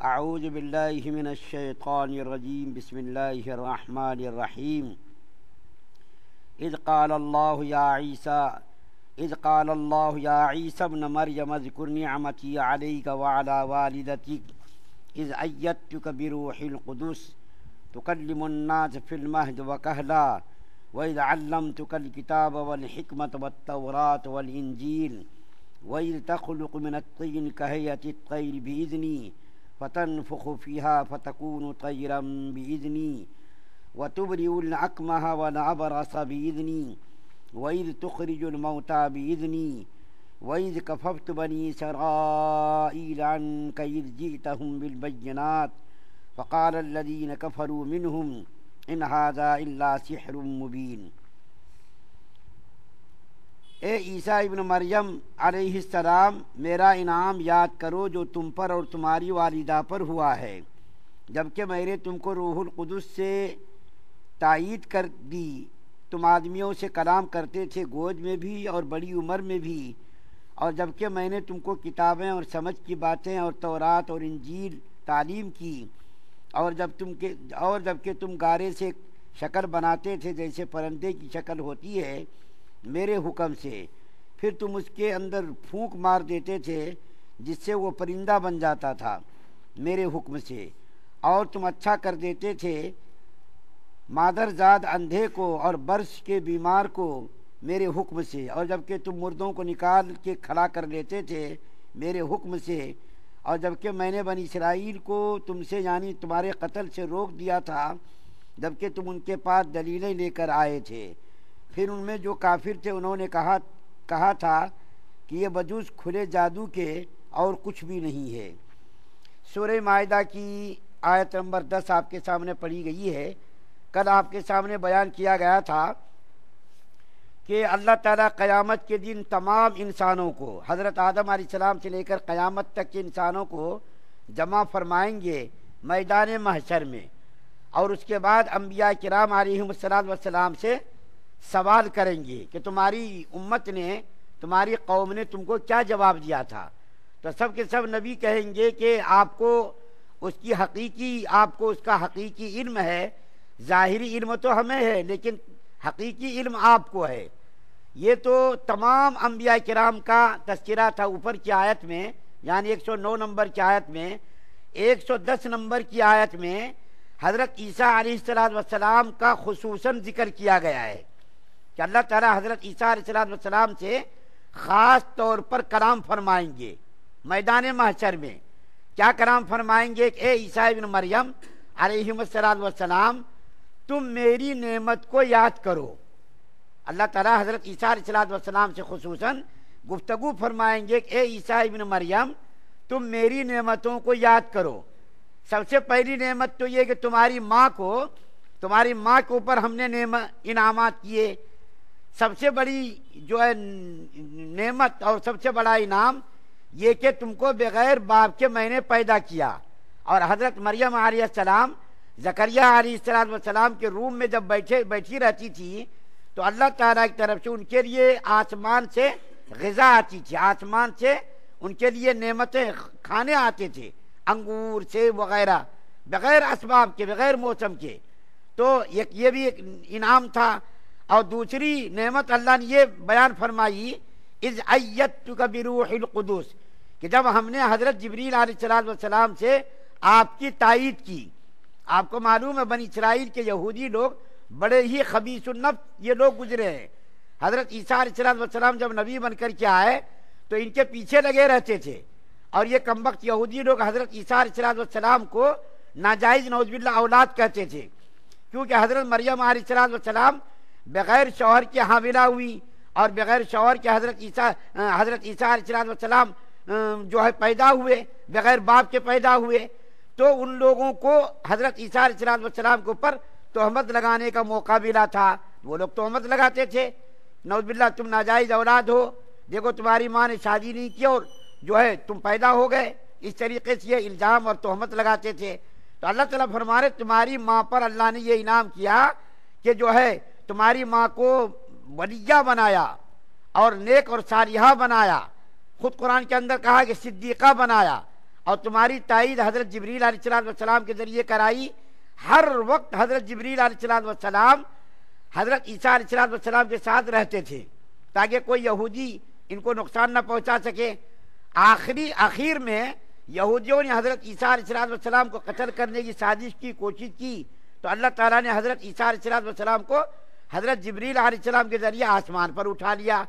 اعوذ باللہ من الشیطان الرجیم بسم اللہ الرحمن الرحیم اذ قال اللہ یا عیسی ابن مریم اذکر نعمتی علیک وعلی والدتک اذ ایدتک بروح القدس تکلم الناس فی المہد وکہلا وَإِذْ عَلَّمْتُكَ الْكِتَابَ وَالْحِكْمَةَ وَالتَّوْرَاةَ وَالْإِنْجِيلَ وَإِذْ تَخْلُقُ مِنَ الطِّينِ كَهَيْئَةِ الطَّيْرِ بِإِذْنِي فَتَنفُخُ فِيهَا فَتَكُونُ طَيْرًا بِإِذْنِي وَتُبْرِئُ الْأَكْمَهَ وَالْأَبْرَصَ بِإِذْنِي وَإِذْ تُخْرِجُ الْمَوْتَى بِإِذْنِي وَإِذْ كَفَفْتُ بَنِي إِسْرَائِيلَ عَنكَ إِذْ جِئْتَهُم بِالْبَيِّنَاتِ فَقَالَ الَّذِينَ كَفَرُوا مِنْهُمْ ان ھذا الا سحر مبین۔ اے عیسیٰ ابن مریم علیہ السلام، میرا انعام یاد کرو جو تم پر اور تمہاری والدہ پر ہوا ہے، جبکہ میں نے تم کو روح القدس سے تائید کر دی۔ تم آدمیوں سے کلام کرتے تھے، گود میں بھی اور بڑی عمر میں بھی، اور جبکہ میں نے تم کو کتابیں اور سمجھ کی باتیں اور تورات اور انجیل تعلیم کی، اور جبکہ تم گارے سے شکل بناتے تھے جیسے پرندے کی شکل ہوتی ہے میرے حکم سے، پھر تم اس کے اندر پھونک مار دیتے تھے جس سے وہ پرندہ بن جاتا تھا میرے حکم سے، اور تم اچھا کر دیتے تھے مادرزاد اندھے کو اور برس کے بیمار کو میرے حکم سے، اور جبکہ تم مردوں کو نکال کے کھڑا کر لیتے تھے میرے حکم سے، اور جبکہ میں نے بنی اسرائیل کو تم سے یعنی تمہارے قتل سے روک دیا تھا جبکہ تم ان کے پاس دلیلیں لے کر آئے تھے۔ پھر ان میں جو کافر تھے انہوں نے کہا تھا کہ یہ بجوز کھلے جادو کے اور کچھ بھی نہیں ہے۔ سورہ مائدہ کی آیت نمبر 10 آپ کے سامنے پڑھی گئی ہے۔ کل آپ کے سامنے بیان کیا گیا تھا کہ اللہ تعالیٰ قیامت کے دن تمام انسانوں کو، حضرت آدم علیہ السلام سے لے کر قیامت تک کے انسانوں کو جمع فرمائیں گے میدان محشر میں، اور اس کے بعد انبیاء کرام علیہم السلام سے سوال کریں گے کہ تمہاری امت نے، تمہاری قوم نے تم کو کیا جواب دیا تھا؟ تو سب کے سب نبی کہیں گے کہ آپ کو اس کا حقیقی علم ہے، ظاہری علم تو ہمیں ہے لیکن حقیقی علم آپ کو ہے۔ یہ تو تمام انبیاء کرام کا تذکرہ تھا اوپر کی آیت میں، یعنی 109 نمبر کی آیت میں۔ 110 نمبر کی آیت میں حضرت عیسیٰ علیہ السلام کا خصوصاً ذکر کیا گیا ہے کہ اللہ تعالیٰ حضرت عیسیٰ علیہ السلام سے خاص طور پر کلام فرمائیں گے میدان محشر میں۔ کیا کلام فرمائیں گے؟ اے عیسیٰ ابن مریم علیہ السلام، تم میری نعمت کو یاد کرو۔ اللہ تعالیٰ حضرت عیسیٰ علیہ السلام سے خصوصاً گفتگو فرمائیں گے کہ اے عیسیٰ ابن مریم، تم میری نعمتوں کو یاد کرو۔ سب سے پہلی نعمت تو یہ کہ تمہاری ماں کے اوپر ہم نے انعامات کیے۔ سب سے بڑی جو ہے نعمت اور سب سے بڑا انعام یہ کہ تم کو بغیر باپ کے میں نے پیدا کیا۔ اور حضرت مریم علیہ السلام زکریا علیہ السلام کے روم میں جب بیٹھی رہتی تھی تو اللہ تعالیٰ کی طرف سے ان کے لیے آسمان سے غذا آتی تھی، آسمان سے ان کے لیے نعمتیں، کھانے آتے تھے، انگور سیب وغیرہ، بغیر اسباب کے، بغیر موسم کے۔ تو یہ بھی ایک انعام تھا۔ اور دوسری نعمت اللہ نے یہ بیان فرمائی، اذ ایدتک بروح القدس، کہ جب ہم نے حضرت جبریل علیہ السلام سے آپ کی تائید کی۔ آپ کو معلوم ہے بنی اسرائیل کے یہودی لوگ بڑے ہی خبیث النفس یہ لوگ گزرے ہیں۔ حضرت عیسیٰ علیہ السلام جب نبی بن کر کے آئے تو ان کے پیچھے لگے رہتے تھے، اور یہ کمبخت یہودی لوگ حضرت عیسیٰ علیہ السلام کو ناجائز نعوذ باللہ اولاد کہتے تھے، کیونکہ حضرت مریم علیہ السلام بغیر شوہر کے حاملہ ہوئی، اور بغیر شوہر کے حضرت عیسیٰ علیہ السلام جو ہے پیدا ہوئے، بغیر باپ کے پیدا ہوئے۔ تو ان لوگوں کو حضرت عیسیٰ علیہ السلام کے اوپر تہمت لگانے کا موقع ملا تھا۔ وہ لوگ تہمت لگاتے تھے، نعوذ باللہ تم ناجائز اولاد ہو، دیکھو تمہاری ماں نے شادی نہیں کی اور جو ہے تم پیدا ہو گئے۔ اس طریقے سے یہ الزام اور تہمت لگاتے تھے۔ تو اللہ تعالیٰ فرما رہے تمہاری ماں پر اللہ نے یہ انعام کیا کہ جو ہے تمہاری ماں کو ولیہ بنایا اور نیک اور صالحہ بنایا۔ خود قرآن کے اندر کہا کہ صدیقہ بنایا، اور تمہاری تائید حضرت جبریل علیہ السلام کے ذریعے کرائی۔ ہر وقت حضرت جبریل علیہ السلام حضرت عیسیٰ علیہ السلام کے ساتھ رہتے تھے تاکہ کوئی یہودی ان کو نقصان نہ پہنچا سکے۔ آخر میں یہودیوں نے حضرت عیسیٰ علیہ السلام کو قتل کرنے کی سازش کی، کوشش کی، تو اللہ تعالیٰ نے حضرت عیسیٰ علیہ السلام کو حضرت جبریل علیہ السلام کے ذریعے آسمان پر اٹھا لیا۔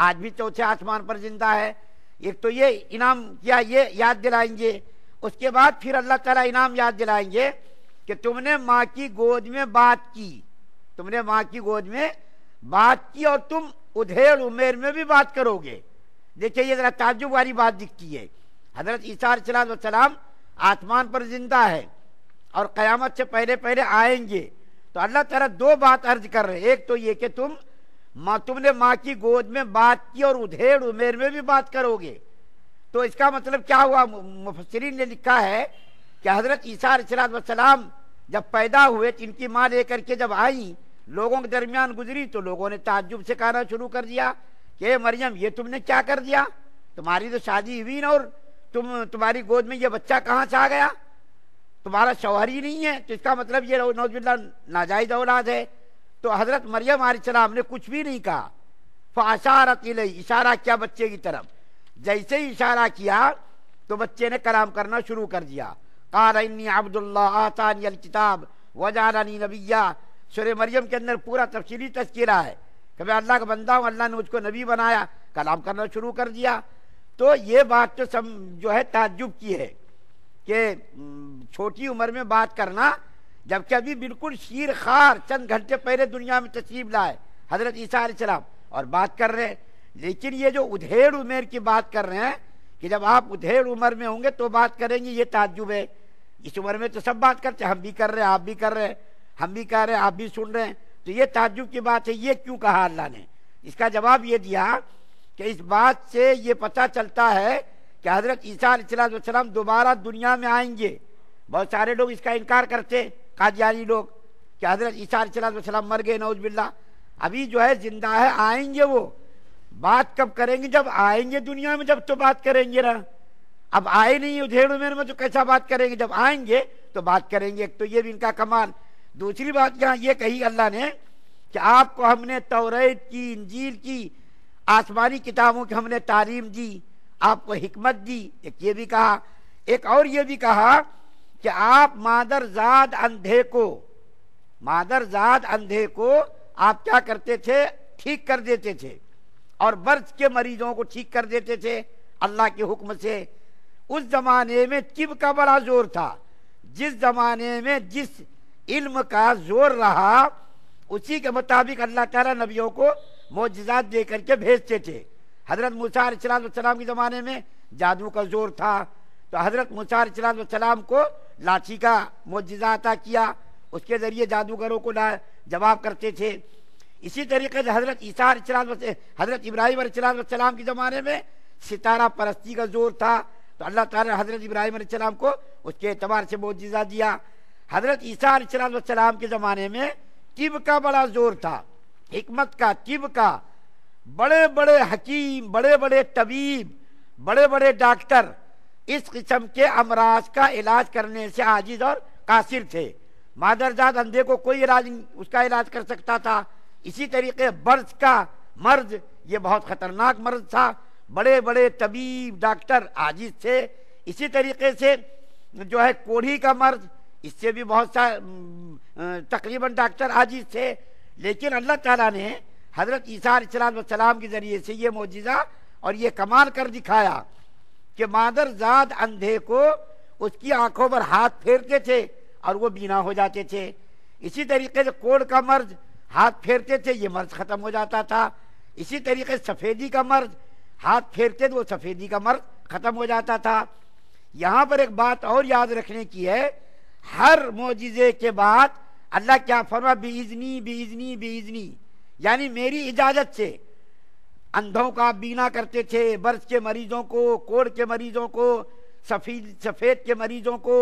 آج بھی چوتھے آسمان پر زندہ ہے۔ ایک تو یہ انعام کیا، یہ یاد دلائیں گے، اس کے بعد پھر اللہ تعالیٰ انعام یاد دلائیں گے کہ تم نے ماں کی گود میں بات کی، تم نے ماں کی گود میں بات کی اور تم ادھیڑ عمر میں بھی بات کرو گے۔ دیکھیں یہ ذرا تعجب والی بات دکھتی ہے۔ حضرت عیسیٰ علیہ السلام آسمان پر زندہ ہے اور قیامت سے پہلے پہلے آئیں گے، تو اللہ تعالیٰ دو بات عرض کر رہے ہیں۔ ایک تو یہ کہ تم نے ماں کی گود میں بات کی اور ادھیڑ عمر میں بھی بات کرو گے، تو اس کا مطلب کیا ہوا؟ مفسرین نے لکھا ہے کہ حضرت عیسیٰ علیہ السلام جب پیدا ہوئے تو ان کی ماں لے کر کے جب آئیں، لوگوں کے درمیان گزری تو لوگوں نے تعجب سے کہنا شروع کر دیا کہ اے مریم یہ تم نے کیا کر دیا؟ تمہاری تو شادی ہوئی نا، اور تمہاری گود میں یہ بچہ کہاں سے آ گیا؟ تمہارا شوہر ہی نہیں ہے، تو اس کا مطلب یہ نعوذ باللہ ناجائز اولاد ہے۔ تو حضرت مریم علیہ السلام نے کچھ بھی نہیں کہا، فاشارت الیہ، اشارہ کیا بچے کی طرف۔ جیسے ہی اشارہ کیا تو بچے نے کلام کرنا شروع کر دیا۔ قال انی عبد اللہ آتانی الکتاب وجعلنی نبیا۔ سورہ مریم کے اندر پورا تفصیلی تذکرہ ہے کہ میں اللہ کا بندہ ہوں، اللہ نے مجھ کو نبی بنایا، کلام کرنا شروع کر دیا۔ تو یہ بات تو جو ہے تعجب کی ہے کہ چھوٹی عمر میں بات کرنا، جبکہ ابھی بالکل شیر خار چند گھنٹے پہلے دنیا میں تشریف لائے حضرت عیسیٰ علیہ السلام اور بات کر رہے ہیں۔ لیکن یہ جو ادھیڑ عمر کی بات کر رہے ہیں کہ جب آپ ادھیڑ عمر میں ہوں گے تو بات کریں گے، یہ تعجب ہے۔ اس عمر میں تو سب بات کرتے ہیں، ہم بھی کر رہے ہیں، آپ بھی کر رہے ہیں، ہم بھی کہہ رہے ہیں، آپ بھی سن رہے ہیں، تو یہ تعجب کی بات ہے۔ یہ کیوں کہا اللہ نے؟ اس کا جواب یہ دیا کہ اس بات سے یہ پتہ چلتا ہے کہ حضرت عیسیٰ علیہ السلام دوبارہ دنیا میں آئیں گے۔ بہت سارے لوگ اس کا انکار کرتے، قادیانی لوگ، کہ حضرت عیسیٰ علیہ السلام مر گئے، نعوذ باللہ، ابھی جو ہے زندہ ہے، آئیں گے۔ وہ بات کب کریں گے؟ جب آئیں گے دنیا میں، جب تو بات کریں گے نا۔ اب آئے نہیں ادھیڑ عمر میں تو کیسا بات کریں گے؟ جب آئیں گے تو بات کریں گے۔ ایک تو یہ بھی ان کا کمال۔ دوسری بات یہاں یہ کہی اللہ نے کہ آپ کو ہم نے توریت کی، انجیل کی، آسمانی کتابوں کی ہم نے تعلیم دی، آپ کو حکمت دی۔ ایک یہ بھی کہا، ایک اور یہ بھی کہا کہ آپ مادرزاد اندھے کو آپ کیا کرتے تھے؟ ٹھیک کر دیتے تھے، اور برس کے مریضوں کو ٹھیک کر دیتے تھے اللہ کے حکم سے۔ اس زمانے میں طب کا بڑا زور تھا۔ جس زمانے میں جس علم کا زور رہا اسی کے مطابق اللہ تعالیٰ نبیوں کو معجزات دے کر کے بھیجتے تھے۔ حضرت موسیٰ علیہ السلام کے زمانے میں جادو کا زور تھا، تو حضرت موسیٰ علیہ السلام کو لاٹھی کا معجزہ عطا کیا، اس کے ذریعے جادوگروں کو جواب کرتے تھے۔ اسی طریقے سے حضرت ابراہیم علیہ السلام کے زمانے میں ستارہ پرستی کا زور تھا، تو اللہ تعالیٰ نے حضرت ابراہیم علیہ السلام کو اس کے اعتبار سے معجزہ دیا۔ حضرت عیسیٰ علیہ السلام کے زمانے میں طب کا بڑا زور تھا، حکمت کا، طب کا۔ بڑے بڑے حکیم، بڑے بڑے طبیب، بڑے بڑے ڈاکٹر اس قسم کے امراض کا علاج کرنے سے عاجز اور قاصر تھے۔ مادرزاد اندھے کو کوئی علاج اس کا علاج کر سکتا تھا۔ اسی طریقے برس کا مرض، یہ بہت خطرناک مرض تھا، بڑے بڑے طبیب ڈاکٹر عاجز تھے۔ اسی طریقے سے جو ہے کوڑھی کا مرض، اس سے بھی بہت سا تقریباً ڈاکٹر عاجز تھے۔ لیکن اللہ تعالیٰ نے حضرت عیسیٰ علیہ السلام کے ذریعے سے یہ معجزہ اور یہ کمال کر دکھایا کہ مادرزاد اندھے کو اس کی آنکھوں پر ہاتھ پھیرتے تھے اور وہ بینا ہو جاتے تھے۔ اسی طریقے سے کوڑ کا مرض، ہاتھ پھیرتے تھے، یہ مرض ختم ہو جاتا تھا۔ اسی طریقے سے سفیدی کا مرض، ہاتھ پھیرتے تو وہ سفیدی کا مرض ختم ہو جاتا تھا۔ یہاں پر ایک بات اور یاد رکھنے کی ہے، ہر معجزے کے بعد اللہ کیا فرما؟ بِإِذْنِي بِإِذْنِي بِإِذْنِي، یعنی میری اجازت سے۔ اندھوں کا آپ بینا کرتے تھے، برس کے مریضوں کو، کوڑ کے مریضوں کو، سفید کے مریضوں کو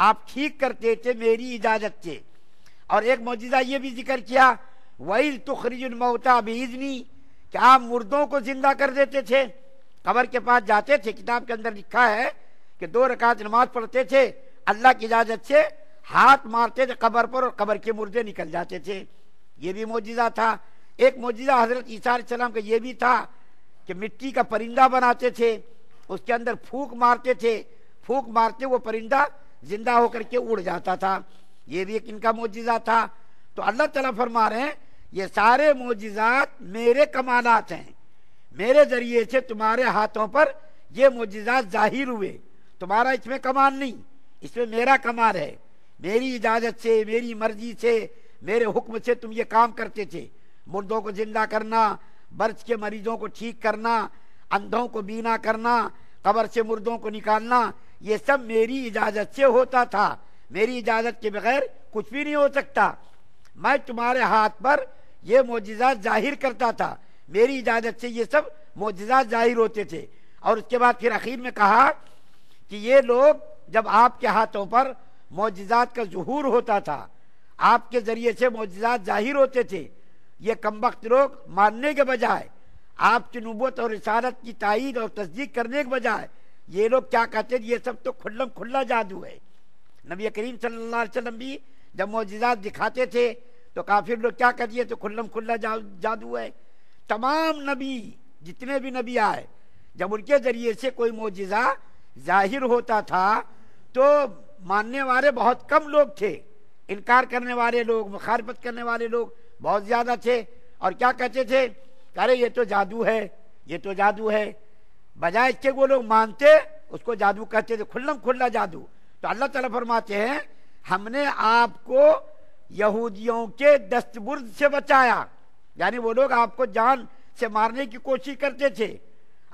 آپ ٹھیک کرتے تھے میری اجازت سے۔ اور ایک معجزہ یہ بھی ذکر کیا، وَإِذْ تُخْرِجُ الْمَوْتَى بِإِذْنِي، کہ آپ مردوں کو زندہ کر دیتے تھے، قبر کے پاس جاتے تھے۔ کتاب کے اندر لکھا ہے کہ کہ 2 رکعت نماز پڑھتے تھے، اللہ کی اجازت سے ہاتھ مارتے تھے قبر پر اور قبر کے مردے نکل جاتے تھے، یہ بھی معجزہ تھا۔ ایک معجزہ حضرت عیسیٰ علیہ السلام کا یہ بھی تھا کہ مٹی کا پرندہ بناتے تھے، اس کے اندر پھونک مارتے تھے، پھونک مارتے وہ پرندہ زندہ ہو کر کے اڑ جاتا تھا، یہ بھی ایک ان کا معجزہ تھا۔ تو اللہ تعالیٰ فرما رہے ہیں یہ سارے معجزات میرے کمالات ہیں، میرے ذریعے سے تمہارے ہاتھوں پر یہ معجزات ظاہر ہوئے، تمہارا اس میں کمال نہیں، اس میں میرا کمال ہے، میری اجازت سے، میری مرضی سے، میرے حکم سے تم یہ کام کرتے تھے، مردوں کو زندہ کرنا، برس کے مریضوں کو ٹھیک کرنا، اندھوں کو بینا کرنا، قبر سے مردوں کو نکالنا، یہ سب میری اجازت سے ہوتا تھا، میری اجازت کے بغیر کچھ بھی نہیں ہو سکتا۔ میں تمہارے ہاتھ پر یہ معجزات ظاہر کرتا تھا، میری اجازت سے یہ سب معجزات ظاہر ہوتے تھے۔ اور اس کے بعد پھر اخیر میں کہا کہ یہ لوگ جب آپ کے ہاتھوں پر معجزات کا ظہور ہوتا تھا، آپ کے ذریعے سے معجزات ظاہر ہوتے تھے، یہ کمبخت لوگ ماننے کے بجائے، آپ کی نبوت اور رسالت کی تائید اور تصدیق کرنے کے بجائے یہ لوگ کیا کہتے ہیں، یہ سب تو کھلم کھلا جادو ہے۔ نبی کریم صلی اللہ علیہ وسلم بھی جب معجزات دکھاتے تھے تو کافر لوگ کیا کہتے ہیں، تو کھلم کھلا جادو ہے۔ تمام نبی، جتنے بھی نبی آئے، جب ان کے ذریعے سے کوئی معجزہ ظاہر ہوتا تھا تو ماننے والے بہت کم لوگ تھے، انکار کرنے والے لوگ، مخالفت کرنے والے لوگ بہت زیادہ تھے، اور کیا کہتے تھے، ارے یہ تو جادو ہے، یہ تو جادو ہے۔ بجائے اس کے وہ لوگ مانتے، اس کو جادو کہتے تھے، کھلم کھلا جادو۔ تو اللہ تعالیٰ فرماتے ہیں ہم نے آپ کو یہودیوں کے دستبرد سے بچایا، یعنی وہ لوگ آپ کو جان سے مارنے کی کوشش کرتے تھے،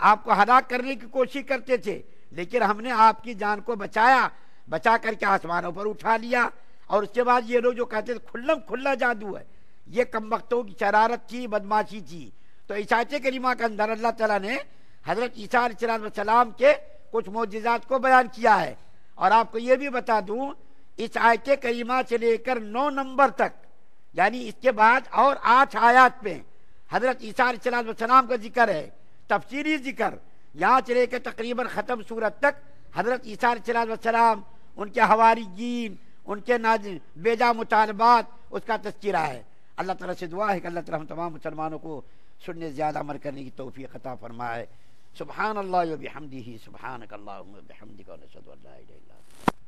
آپ کو ہلاک کرنے کی کوشش کرتے تھے، لیکن ہم نے آپ کی جان کو بچایا، بچا کر کے آسمانوں پر اٹھا لیا۔ اور اس کے بعد یہ لوگ جو کہتے تھے کھلم کھلا جادو ہے، یہ کمبختوں کی شرارت تھی، بدماشی تھی۔ تو اس آیت کریمہ کے اندر اللہ تعالیٰ نے حضرت عیسیٰ علیہ السلام کے کچھ معجزات کو بیان کیا ہے۔ اور آپ کو یہ بھی بتا دوں، اس آیت کریمہ سے لے کر 9 نمبر تک، یعنی اس کے بعد اور 8 آیات میں حضرت عیسیٰ علیہ السلام کا ذکر ہے، تفصیلی ذکر، یہاں سے لے کے تقریباً ختم سورت تک حضرت عیسیٰ علیہ السلام، ان کے حواریین، ان کے بیجا مطالبات، اس کا تذکرہ ہے۔ اللہ تعالیٰ سے دعا ہے کہ اللہ تعالیٰ ہم تمام مسلمانوں کو سننے زیادہ عمل کرنے کی توفیق عطا فرمائے۔ سبحان اللہ و بحمدہ، سبحانک اللہم و بحمدک، و نشہد ان لا الہ الا انت۔